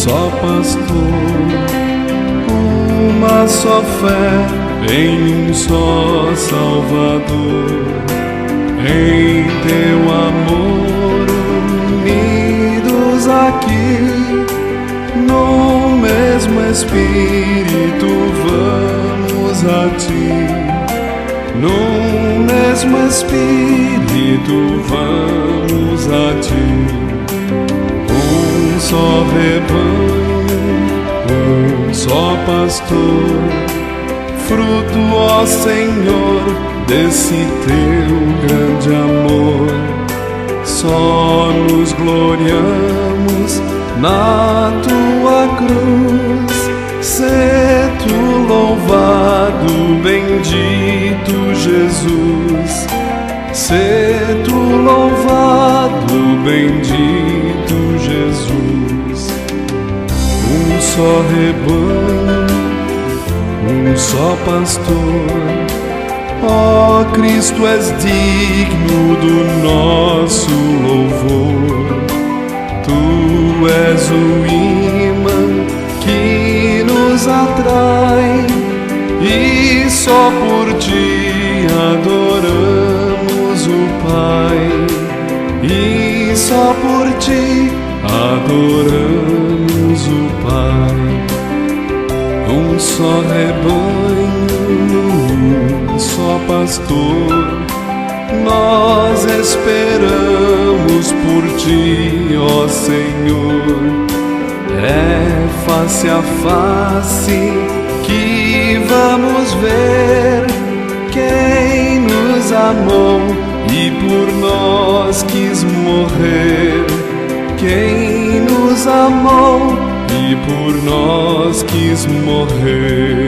só pastor, uma só fé em um só Salvador. Em teu amor unidos aqui, no mesmo Espírito vamos a ti. No mesmo Espírito vamos a ti. Um só rebanho, um só pastor, fruto, ó Senhor, desse teu grande amor. Só nos gloriamos na tua cruz. Sê tu louvado, bendito Jesus. Sê tu louvado, bendito Jesus. Um só rebanho, um só pastor. Ó Cristo, és digno do nosso louvor. Tu és o imã que nos atrai, e só por ti adoramos o Pai. E só por ti adoramos o Pai. Um só rebanho, um só pastor, nós esperamos por ti, ó Senhor. É face a face que vamos ver quem nos amou e por nós quis morrer. Quem nos amou e por nós quis morrer.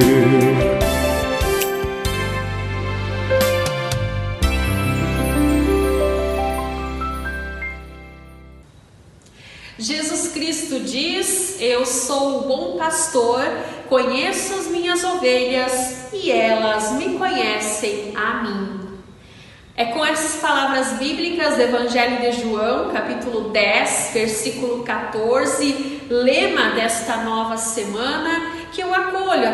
Jesus Cristo diz: eu sou o bom pastor, conheço as minhas ovelhas e elas me conhecem a mim. É com essas palavras bíblicas do Evangelho de João, capítulo 10, versículo 14, lema desta nova semana, que eu acolho a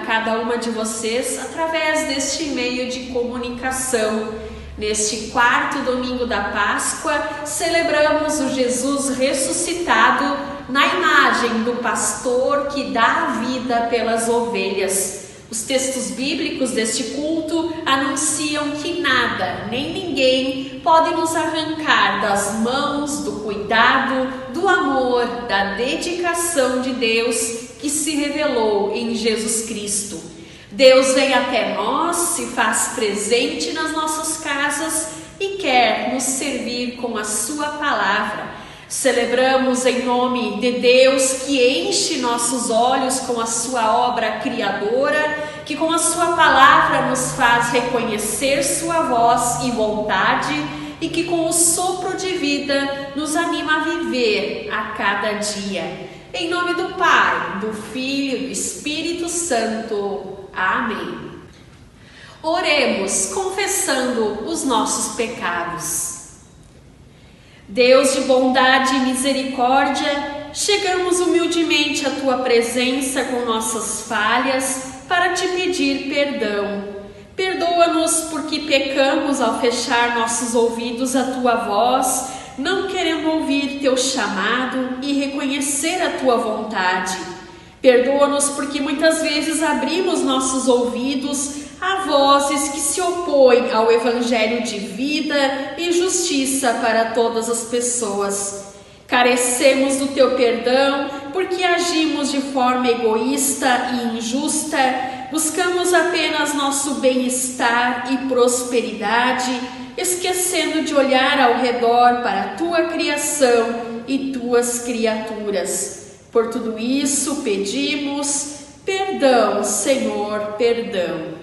cada uma de vocês através deste meio de comunicação. Neste quarto domingo da Páscoa, celebramos o Jesus ressuscitado na imagem do pastor que dá a vida pelas ovelhas. Os textos bíblicos deste culto anunciam que nada, nem ninguém pode nos arrancar das mãos do cuidado, do amor, da dedicação de Deus que se revelou em Jesus Cristo. Deus vem até nós, se faz presente nas nossas casas e quer nos servir com a sua palavra. Celebramos em nome de Deus que enche nossos olhos com a sua obra criadora, que com a sua palavra nos faz reconhecer sua voz e vontade e que com o sopro de vida nos anima a viver a cada dia. Em nome do Pai, do Filho e do Espírito Santo. Amém. Oremos confessando os nossos pecados. Deus de bondade e misericórdia, chegamos humildemente à Tua presença com nossas falhas para Te pedir perdão. Perdoa-nos porque pecamos ao fechar nossos ouvidos à Tua voz, não querendo ouvir Teu chamado e reconhecer a Tua vontade. Perdoa-nos porque muitas vezes abrimos nossos ouvidos a vozes que se opõem ao Evangelho de vida e justiça para todas as pessoas. Carecemos do Teu perdão porque agimos de forma egoísta e injusta, buscamos apenas nosso bem-estar e prosperidade, esquecendo de olhar ao redor para a Tua criação e Tuas criaturas. Por tudo isso pedimos perdão, Senhor, perdão.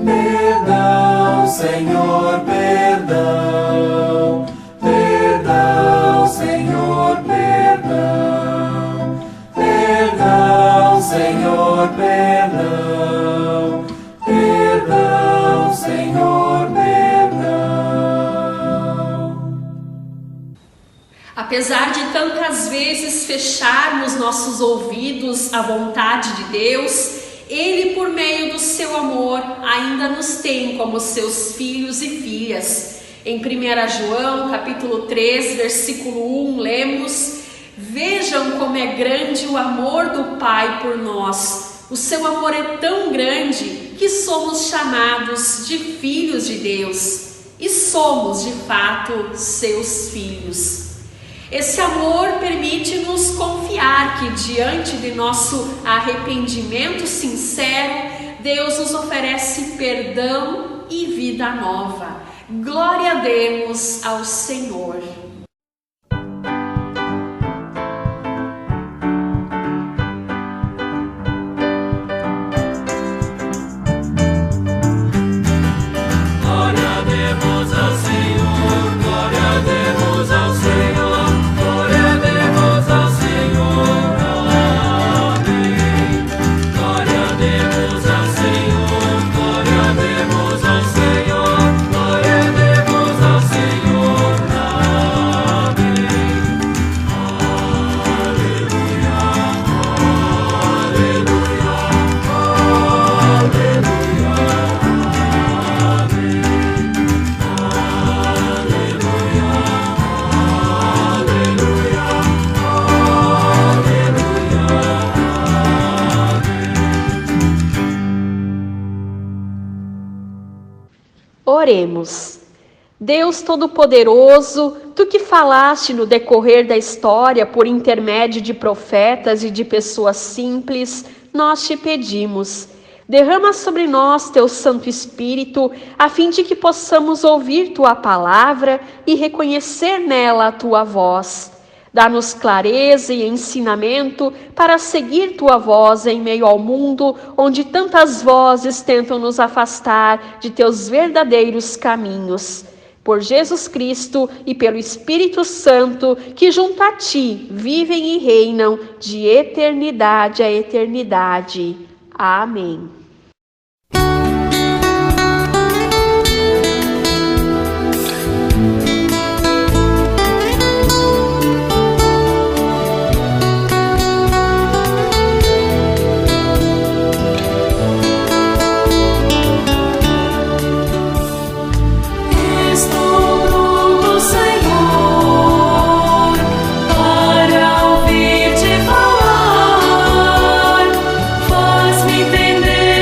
Perdão, Senhor, perdão. Perdão, Senhor, perdão. Perdão, Senhor, perdão. Perdão, Senhor, perdão. A Apesar de tantas vezes fecharmos nossos ouvidos à vontade de Deus, Ele, por meio do seu amor, ainda nos tem como seus filhos e filhas. Em 1 João, capítulo 3, versículo 1, lemos: vejam como é grande o amor do Pai por nós. O seu amor é tão grande que somos chamados de filhos de Deus. E somos, de fato, seus filhos. Esse amor permite-nos confiar que, diante de nosso arrependimento sincero, Deus nos oferece perdão e vida nova. Glória demos ao Senhor. Oremos. Deus Todo-Poderoso, Tu que falaste no decorrer da história por intermédio de profetas e de pessoas simples, nós te pedimos, derrama sobre nós Teu Santo Espírito, a fim de que possamos ouvir Tua palavra e reconhecer nela a Tua voz. Dá-nos clareza e ensinamento para seguir Tua voz em meio ao mundo, onde tantas vozes tentam nos afastar de Teus verdadeiros caminhos. Por Jesus Cristo e pelo Espírito Santo, que junto a Ti vivem e reinam de eternidade a eternidade. Amém. Entender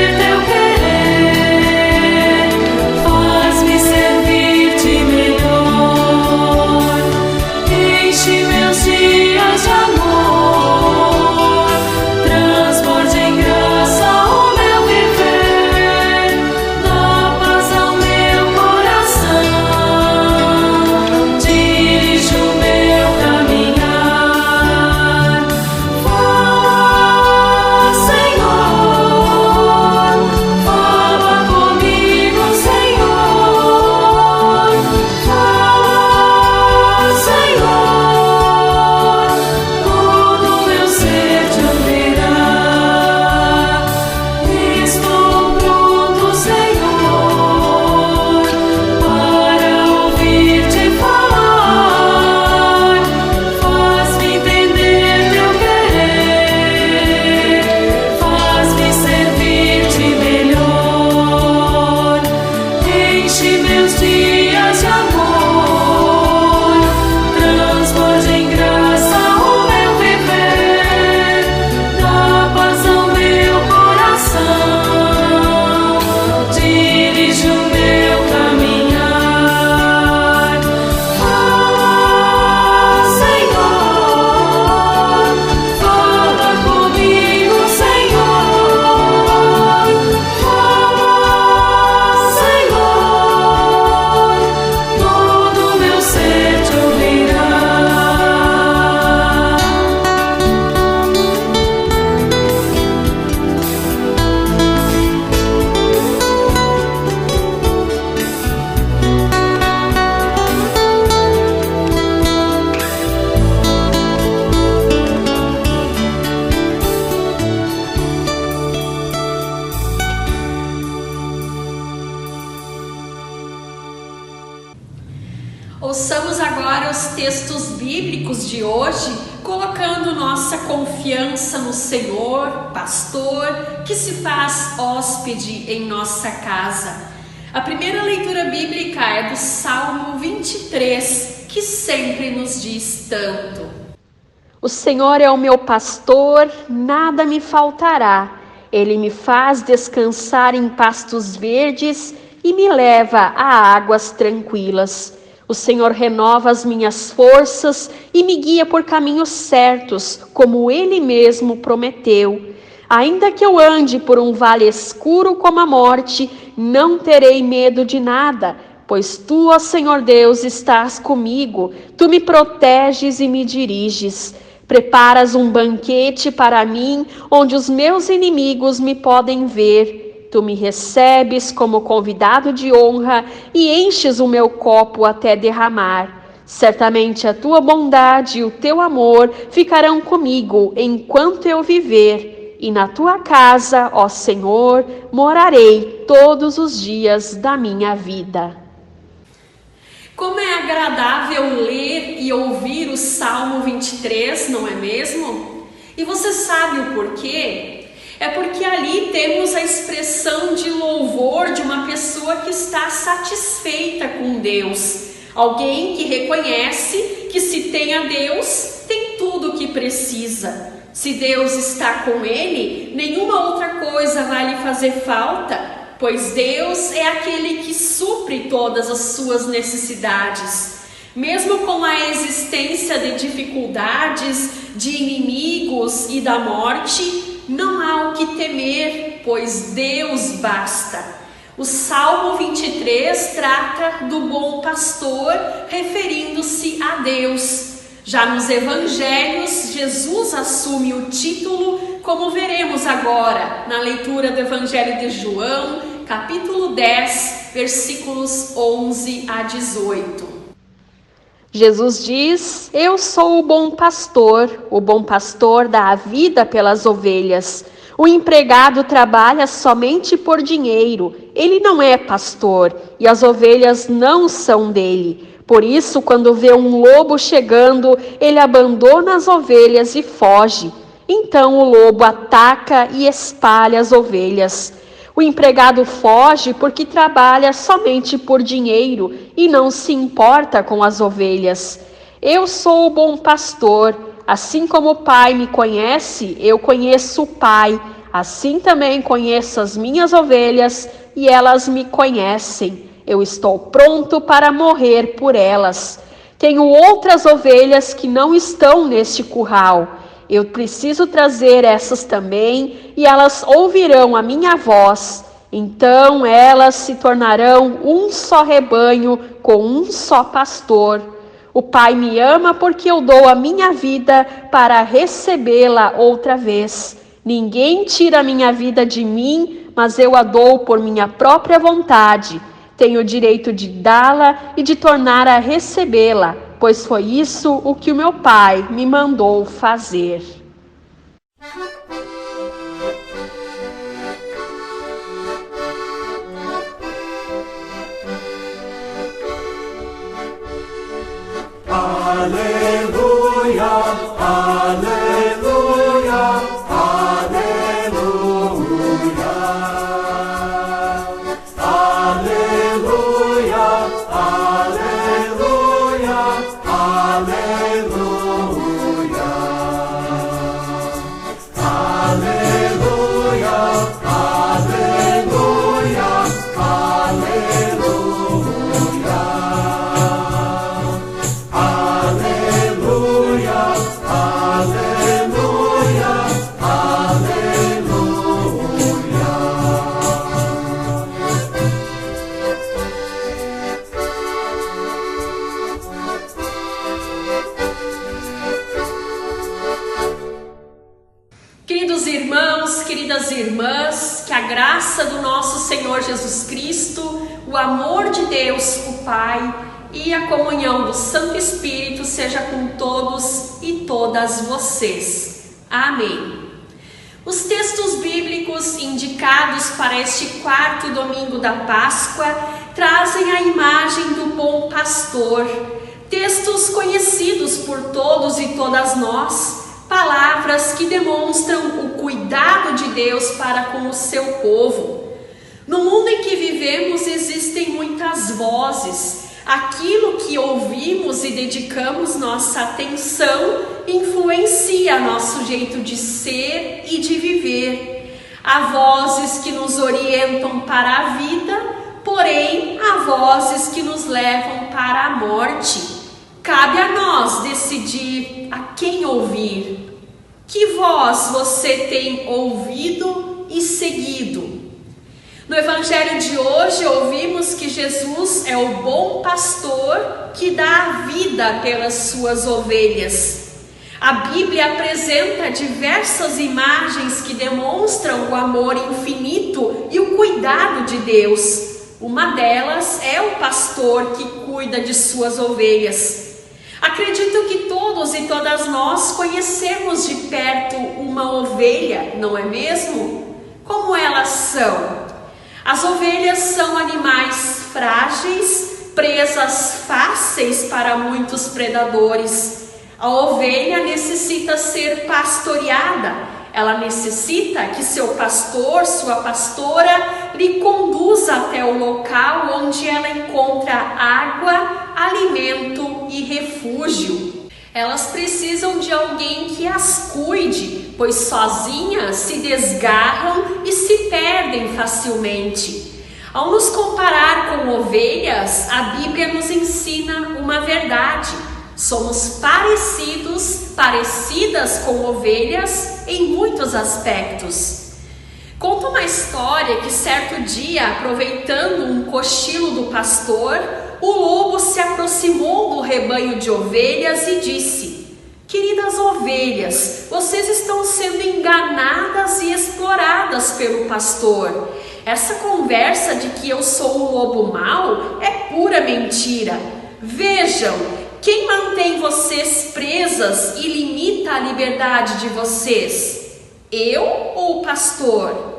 Ouçamos agora os textos bíblicos de hoje, colocando nossa confiança no Senhor, pastor, que se faz hóspede em nossa casa. A primeira leitura bíblica é do Salmo 23, que sempre nos diz tanto. O Senhor é o meu pastor, nada me faltará. Ele me faz descansar em pastos verdes e me leva a águas tranquilas. O Senhor renova as minhas forças e me guia por caminhos certos, como Ele mesmo prometeu. Ainda que eu ande por um vale escuro como a morte, não terei medo de nada, pois Tu, ó Senhor Deus, estás comigo. Tu me proteges e me diriges. Preparas um banquete para mim, onde os meus inimigos me podem ver. Tu me recebes como convidado de honra e enches o meu copo até derramar. Certamente a tua bondade e o teu amor ficarão comigo enquanto eu viver, e na tua casa, ó Senhor, morarei todos os dias da minha vida. Como é agradável ler e ouvir o Salmo 23, não é mesmo? E você sabe o porquê? É porque ali temos a expressão de louvor de uma pessoa que está satisfeita com Deus. Alguém que reconhece que se tem a Deus, tem tudo o que precisa. Se Deus está com ele, nenhuma outra coisa vai lhe fazer falta, pois Deus é aquele que supre todas as suas necessidades. Mesmo com a existência de dificuldades, de inimigos e da morte, não há o que temer, pois Deus basta. O Salmo 23 trata do bom pastor, referindo-se a Deus. Já nos evangelhos, Jesus assume o título, como veremos agora na leitura do Evangelho de João, capítulo 10, versículos 11 a 18. Jesus diz: eu sou o bom pastor dá a vida pelas ovelhas. O empregado trabalha somente por dinheiro, ele não é pastor e as ovelhas não são dele. Por isso, quando vê um lobo chegando, ele abandona as ovelhas e foge. Então o lobo ataca e espalha as ovelhas. O empregado foge porque trabalha somente por dinheiro e não se importa com as ovelhas. Eu sou o bom pastor, assim como o Pai me conhece, eu conheço o Pai. Assim também conheço as minhas ovelhas e elas me conhecem. Eu estou pronto para morrer por elas. Tenho outras ovelhas que não estão neste curral. Eu preciso trazer essas também, e elas ouvirão a minha voz. Então elas se tornarão um só rebanho com um só pastor. O Pai me ama porque eu dou a minha vida para recebê-la outra vez. Ninguém tira a minha vida de mim, mas eu a dou por minha própria vontade. Tenho o direito de dá-la e de tornar a recebê-la, pois foi isso o que o meu Pai me mandou fazer. Aleluia, aleluia, aleluia. Aleluia, aleluia, aleluia. Aleluia, aleluia, aleluia. Aleluia, aleluia, aleluia. Queridos irmãos, queridas irmãs, que a graça do nosso Senhor Jesus Cristo, o amor de Deus, o Pai, e a comunhão do Santo Espírito seja com todos e todas vocês. Amém. Os textos bíblicos indicados para este quarto domingo da Páscoa trazem a imagem do bom pastor. conhecidos por todos e todas nós, palavras que demonstram o cuidado de Deus para com o seu povo. No mundo em que vivemos existem muitas vozes. Aquilo que ouvimos e dedicamos nossa atenção influencia nosso jeito de ser e de viver. Há vozes que nos orientam para a vida, porém há vozes que nos levam para a morte. Cabe a nós decidir a quem ouvir. Que voz você tem ouvido e seguido? No Evangelho de hoje ouvimos que Jesus é o bom pastor que dá a vida pelas suas ovelhas. A Bíblia apresenta diversas imagens que demonstram o amor infinito e o cuidado de Deus. Uma delas é o pastor que cuida de suas ovelhas. Acredito que todos e todas nós conhecemos de perto uma ovelha, não é mesmo? Como elas são? As ovelhas são animais frágeis, presas fáceis para muitos predadores. A ovelha necessita ser pastoreada. Ela necessita que seu pastor, sua pastora, lhe conduza até o local onde ela encontra água, alimento e refúgio. Elas precisam de alguém que as cuide, pois sozinhas se desgarram e se perdem facilmente. Ao nos comparar com ovelhas, a Bíblia nos ensina uma verdade. Somos parecidas com ovelhas em muitos aspectos. Conta uma história que certo dia, aproveitando um cochilo do pastor, o lobo se aproximou do rebanho de ovelhas e disse: "Queridas ovelhas, vocês estão sendo enganadas e exploradas pelo pastor. Essa conversa de que eu sou o lobo mau é pura mentira. Vejam, quem mantém vocês presas e limita a liberdade de vocês? Eu ou o pastor?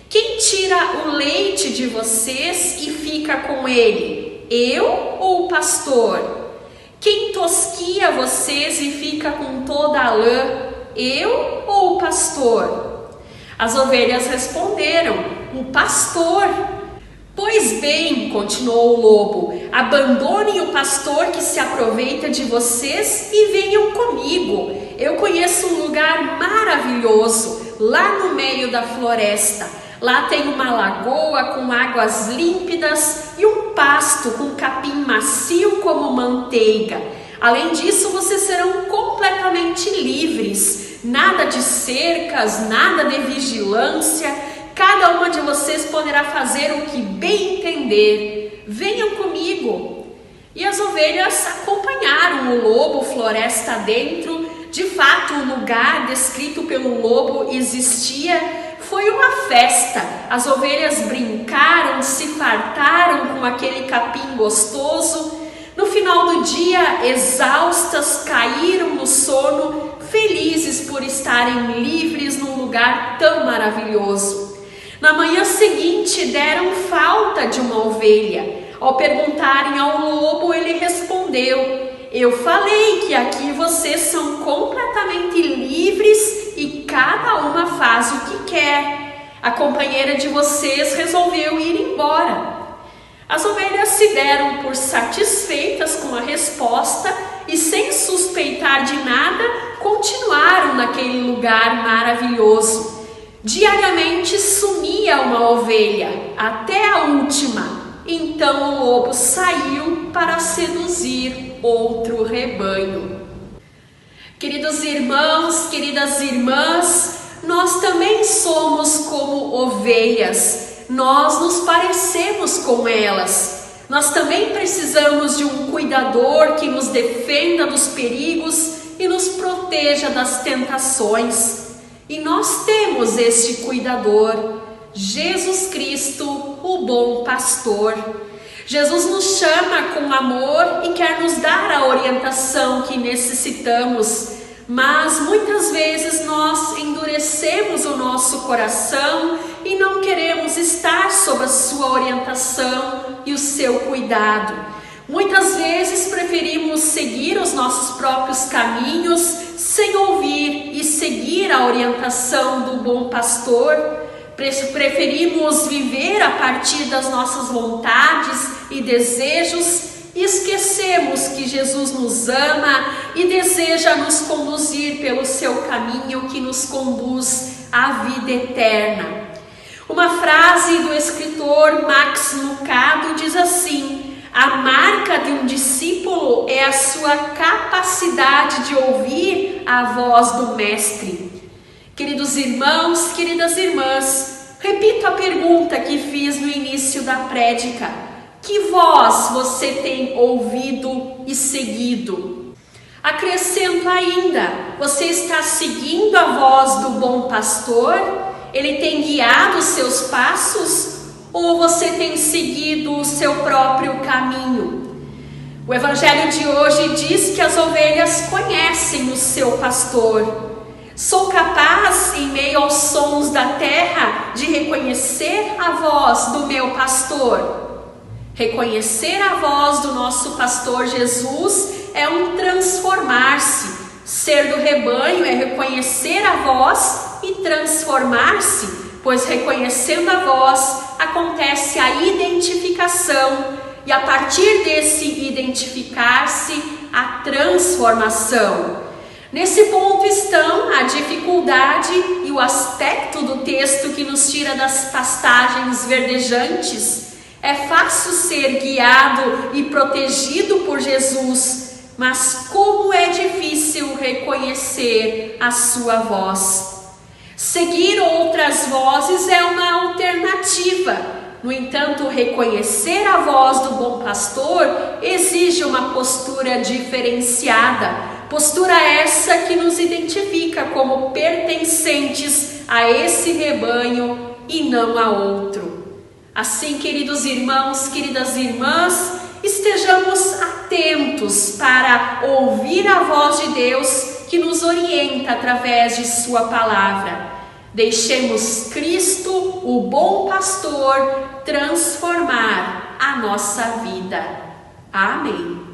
Quem tira o leite de vocês e fica com ele? Eu ou o pastor? Quem tosquia vocês e fica com toda a lã? Eu ou o pastor?" As ovelhas responderam: "O pastor." "Pois bem", continuou o lobo, "abandonem o pastor que se aproveita de vocês e venham comigo. Eu conheço um lugar maravilhoso, lá no meio da floresta. Lá tem uma lagoa com águas límpidas e um pasto com capim macio como manteiga. Além disso, vocês serão completamente livres. Nada de cercas, nada de vigilância. Cada uma de vocês poderá fazer o que bem entender. Venham comigo." E as ovelhas acompanharam o lobo floresta adentro. De fato, o lugar descrito pelo lobo existia. Foi uma festa. As ovelhas brincaram, se fartaram com aquele capim gostoso. No final do dia, exaustas, caíram no sono, felizes por estarem livres num lugar tão maravilhoso. Na manhã seguinte, deram falta de uma ovelha. Ao perguntarem ao lobo, ele respondeu: "Eu falei que aqui vocês são completamente livres e cada uma faz o que quer. A companheira de vocês resolveu ir embora." As ovelhas se deram por satisfeitas com a resposta e, sem suspeitar de nada, continuaram naquele lugar maravilhoso. Diariamente sumia uma ovelha, até a última. Então o lobo saiu para seduzir outro rebanho. Queridos irmãos, queridas irmãs, nós também somos como ovelhas. Nós nos parecemos com elas. Nós também precisamos de um cuidador que nos defenda dos perigos e nos proteja das tentações. E nós temos este cuidador, Jesus Cristo, o bom pastor. Jesus nos chama com amor e quer nos dar a orientação que necessitamos, mas muitas vezes nós endurecemos o nosso coração e não queremos estar sob a sua orientação e o seu cuidado. Muitas vezes preferimos seguir os nossos próprios caminhos sem ouvir e seguir a orientação do bom pastor. Preferimos viver a partir das nossas vontades e desejos e esquecemos que Jesus nos ama e deseja nos conduzir pelo seu caminho que nos conduz à vida eterna. Uma frase do escritor Max Lucado diz assim: a marca de um discípulo é a sua capacidade de ouvir a voz do mestre. Queridos irmãos, queridas irmãs, repito a pergunta que fiz no início da prédica: que voz você tem ouvido e seguido? Acrescento ainda: você está seguindo a voz do bom pastor? Ele tem guiado os seus passos? Ou você tem seguido o seu próprio caminho? O evangelho de hoje diz que as ovelhas conhecem o seu pastor. Sou capaz, em meio aos sons da terra, de reconhecer a voz do meu pastor. Reconhecer a voz do nosso pastor Jesus é um transformar-se. Ser do rebanho é reconhecer a voz e transformar-se, pois reconhecendo a voz acontece a identificação e a partir desse identificar-se, a transformação. Nesse ponto estão a dificuldade e o aspecto do texto que nos tira das pastagens verdejantes. É fácil ser guiado e protegido por Jesus, mas como é difícil reconhecer a sua voz. Seguir outras vozes é uma alternativa. No entanto, reconhecer a voz do bom pastor exige uma postura diferenciada. Postura essa que nos identifica como pertencentes a esse rebanho e não a outro. Assim, queridos irmãos, queridas irmãs, estejamos atentos para ouvir a voz de Deus que nos orienta através de sua palavra. Deixemos Cristo, o bom pastor, transformar a nossa vida. Amém.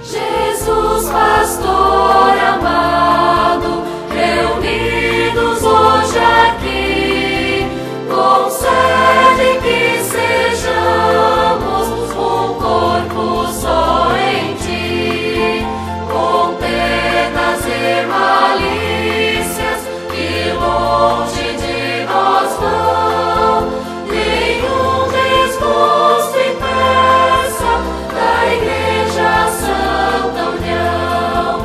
Jesus, pastor amado, reunidos hoje aqui, concede que sejamos um corpo só em ti, com penas e malícias que longe de nós vão, nenhum desgosto impeça da Igreja Santa União.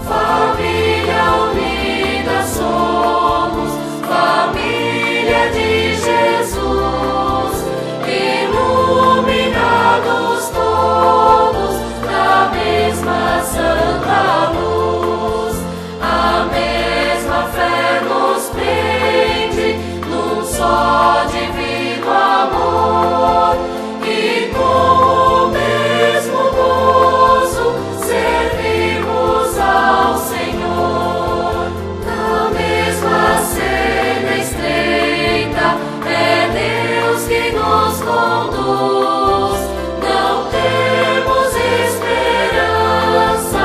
Família unida somos, família de Jesus, iluminados todos na mesma santa luz. A mesma fé nos prende num só divino amor, e com o mesmo gozo servimos ao Senhor. Na mesma senda estreita é Deus que nos conduz. Não temos esperança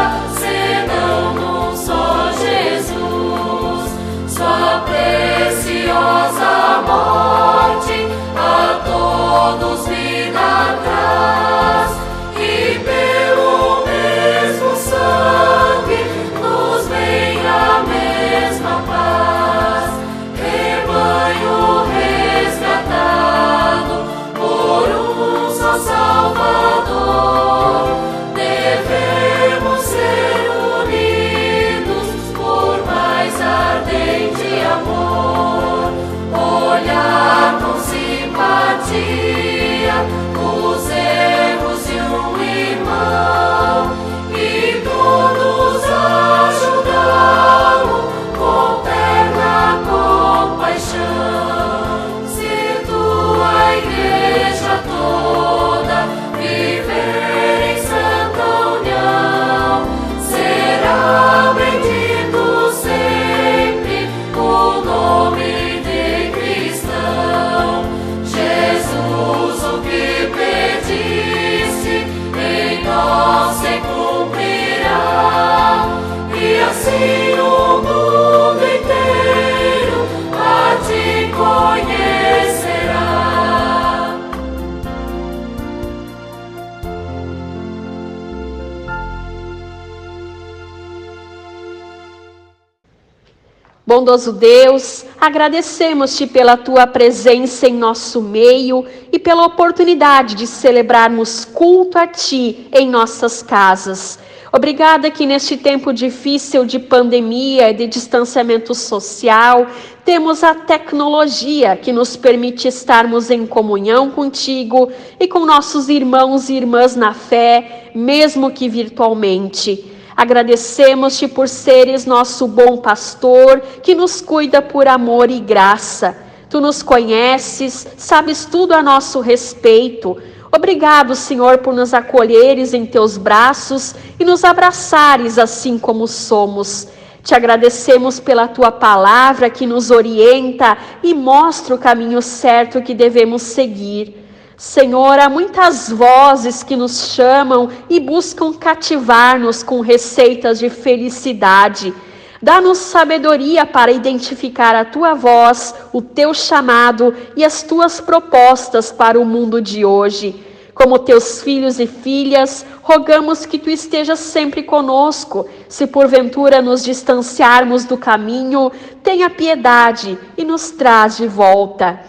Bondoso Deus, agradecemos-te pela tua presença em nosso meio e pela oportunidade de celebrarmos culto a ti em nossas casas. Obrigada que neste tempo difícil de pandemia e de distanciamento social, temos a tecnologia que nos permite estarmos em comunhão contigo e com nossos irmãos e irmãs na fé, mesmo que virtualmente. Agradecemos-te por seres nosso bom pastor, que nos cuida por amor e graça. Tu nos conheces, sabes tudo a nosso respeito. Obrigado, Senhor, por nos acolheres em teus braços e nos abraçares assim como somos. Te agradecemos pela tua palavra que nos orienta e mostra o caminho certo que devemos seguir. Senhor, há muitas vozes que nos chamam e buscam cativar-nos com receitas de felicidade. Dá-nos sabedoria para identificar a tua voz, o teu chamado e as tuas propostas para o mundo de hoje. Como teus filhos e filhas, rogamos que tu estejas sempre conosco. Se porventura nos distanciarmos do caminho, tenha piedade e nos traz de volta.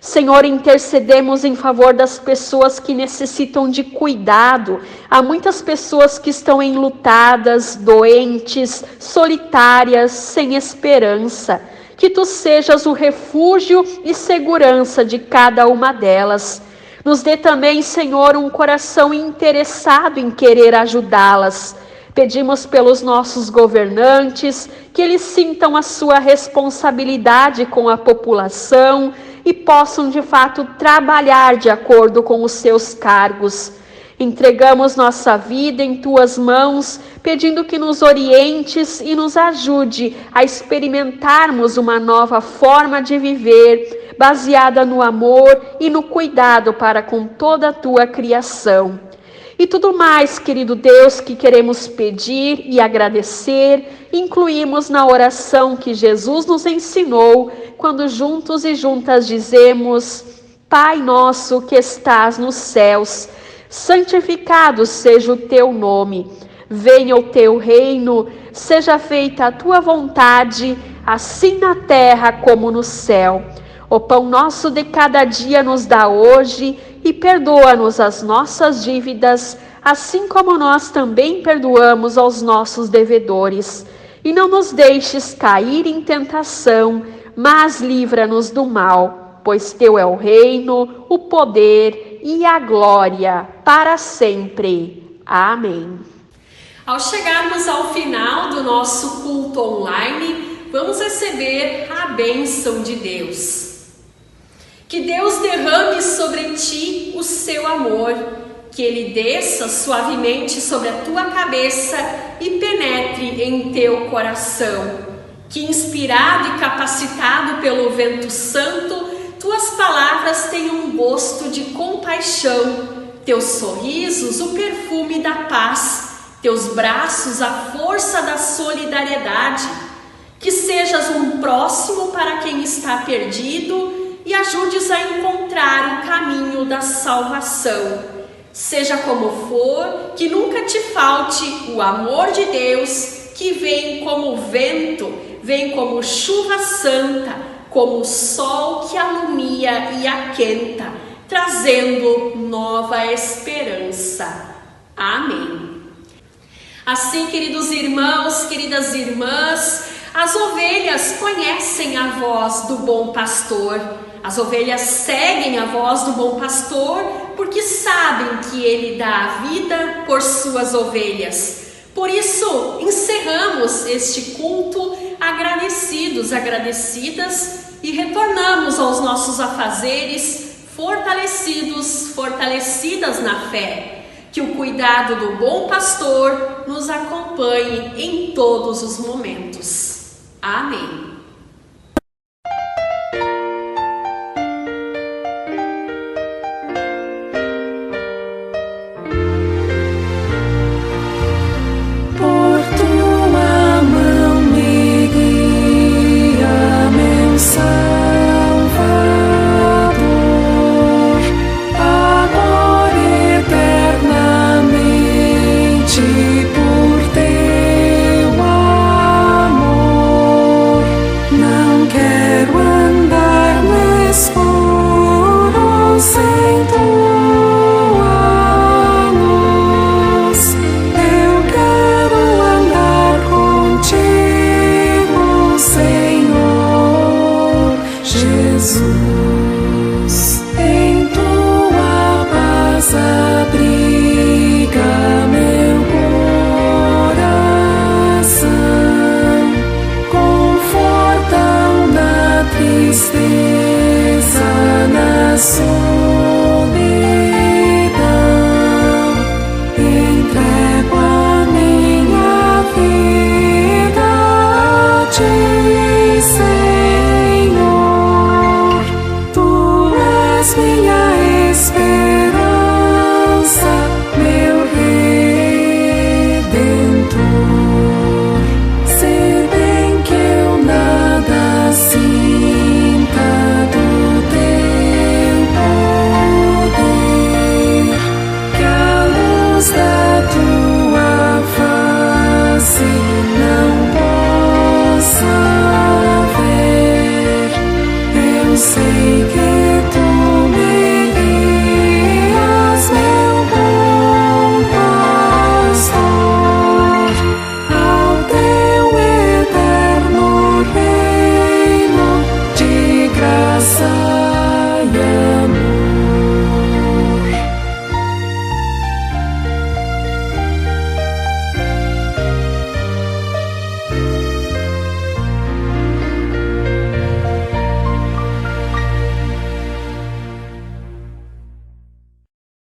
Senhor, intercedemos em favor das pessoas que necessitam de cuidado. Há muitas pessoas que estão enlutadas, doentes, solitárias, sem esperança. Que tu sejas o refúgio e segurança de cada uma delas. Nos dê também, Senhor, um coração interessado em querer ajudá-las. Pedimos pelos nossos governantes que eles sintam a sua responsabilidade com a população e possam de fato trabalhar de acordo com os seus cargos. Entregamos nossa vida em tuas mãos, pedindo que nos orientes e nos ajude a experimentarmos uma nova forma de viver, baseada no amor e no cuidado para com toda a tua criação. E tudo mais, querido Deus, que queremos pedir e agradecer, incluímos na oração que Jesus nos ensinou, quando juntos e juntas dizemos: Pai nosso que estás nos céus, santificado seja o teu nome. Venha o teu reino, seja feita a tua vontade, assim na terra como no céu. O pão nosso de cada dia nos dá hoje e perdoa-nos as nossas dívidas, assim como nós também perdoamos aos nossos devedores. E não nos deixes cair em tentação, mas livra-nos do mal, pois teu é o reino, o poder e a glória para sempre. Amém. Ao chegarmos ao final do nosso culto online, vamos receber a bênção de Deus. Que Deus derrame sobre ti o seu amor, que Ele desça suavemente sobre a tua cabeça e penetre em teu coração. Que inspirado e capacitado pelo vento santo, tuas palavras tenham um gosto de compaixão, teus sorrisos o perfume da paz, teus braços a força da solidariedade. Que sejas um próximo para quem está perdido e ajudes a encontrar o caminho da salvação. Seja como for, que nunca te falte o amor de Deus, que vem como vento, vem como chuva santa, como o sol que alumia e aquenta, trazendo nova esperança. Amém. Assim, queridos irmãos, queridas irmãs, as ovelhas conhecem a voz do bom pastor. As ovelhas seguem a voz do bom pastor porque sabem que ele dá a vida por suas ovelhas. Por isso, encerramos este culto agradecidos, agradecidas e retornamos aos nossos afazeres fortalecidos, fortalecidas na fé. Que o cuidado do bom pastor nos acompanhe em todos os momentos. Amém. Por teu amor Jesus, em tua paz abriga meu coração, conforta-o na tristeza, na solidão. Entrego a minha vida a ti, Senhor. Tu és minha esperança, meu Redentor. Se bem que eu nada sinta do teu poder, que a luz da tua face não possa ver, eu sei que tu me guias, meu bom pastor, ao teu eterno reino de graça e